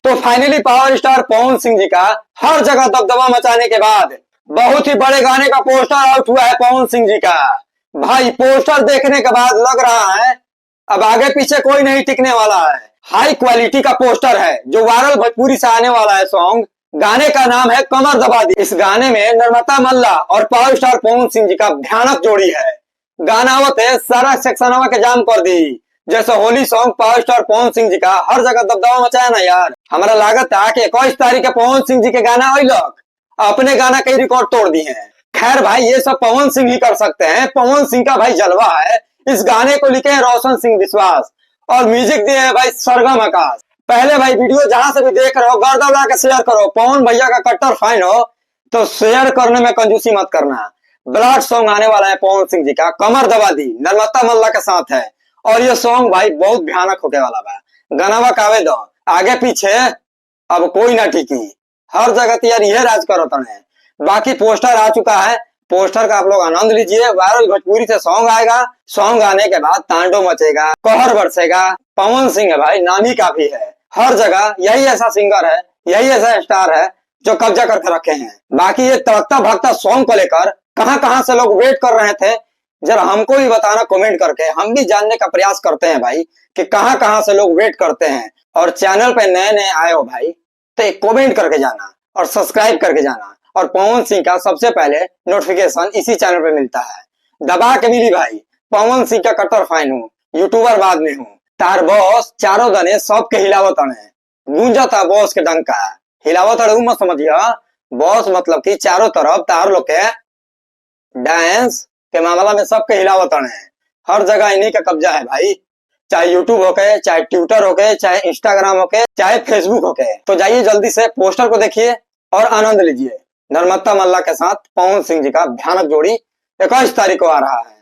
तो finally power star Pawan Singh ji का हर जगह दबदबा मचाने के बाद बहुत ही बड़े गाने का पोस्टर आउट हुआ है पवन सिंह जी का। भाई पोस्टर देखने के बाद लग रहा है अब आगे पीछे कोई नहीं टिकने वाला है। हाई क्वालिटी का पोस्टर है जो वायरल भोजपुरी से आने वाला है सॉन्ग। गाने का नाम है कमर दबा दी। इस गाने में नर्मता मल्ला और पावर स्टार पवन सिंह जी का भयानक जोड़ी है। गाना आवत है सारा सेक्शनवा के जाम कर दी। जैसे Holi song power star Pawan Singh ji का हर जगह दबदबा मचाया ना यार। हमारा लागत है कि 21 तारीख के पवन सिंह जी के गाना अइलक अपने गाना के रिकॉर्ड तोड़ दिए हैं। खैर भाई ये सब पवन सिंह ही कर सकते हैं। पवन सिंह का भाई जलवा है। इस गाने को लिखे हैं रोशन सिंह विश्वास और म्यूजिक दिए है भाई सरगम आकाश। पहले भाई वीडियो जहां से भी देख रहे हो गर्दा उड़ा के शेयर करो। पवन भैया का कट्टर फैन हो तो शेयर करने में कंजूसी मत करना। ब्लाड सॉन्ग आने वाला है पवन सिंह जी का कमर दबा दी नर्मता मल्ला के साथ है और ये सॉन्ग भाई बहुत भयानक होके वाला बा। गनावा कावे दो आगे पीछे अब कोई ना टिकी। हर जगह तो यार ये राज करो तने। बाकी पोस्टर आ चुका है। पोस्टर का आप लोग आनंद लीजिए। वायरल भोजपुरी से सॉन्ग आएगा। सॉन्ग आने के बाद तांडव मचेगा, कहर बरसेगा। पवन सिंह है भाई नाम ही काफी है। हर जगह यही ऐसा सिंगर है, यही ऐसा स्टार है जो कब्जा करके रखे हैं। बाकी ये तड़कता भड़कता सॉन्ग को लेकर कहां से लोग वेट कर रहे थे जरा हमको भी बताना कमेंट करके। हम भी जानने का प्रयास करते हैं भाई कि कहां से लोग वेट करते हैं। और चैनल पे नए नए आए हो भाई तो एक कमेंट करके जाना और सब्सक्राइब करके जाना। और पवन सिंह का सबसे पहले नोटिफिकेशन इसी चैनल पे मिलता है। दबा के मिली भाई। पवन सिंह का कट्टर फैन हूँ, यूट्यूबर बाद में हूँ। तार बॉस चारों दने सबके हिलावत है। गूंजता बॉस के डंका हिलावत मत समझिए। बॉस मतलब कि चारों तरफ तार लोग के डांस के मामला में सबके हिलावत है। हर जगह इन्हीं का कब्जा है भाई। चाहे यूट्यूब होके, चाहे ट्विटर होके, चाहे इंस्टाग्राम होके, चाहे फेसबुक होके। तो जाइए जल्दी से पोस्टर को देखिए और आनंद लीजिए। नर्मता मल्ला के साथ पवन सिंह जी का भयानक जोड़ी 21 तारीख को आ रहा है।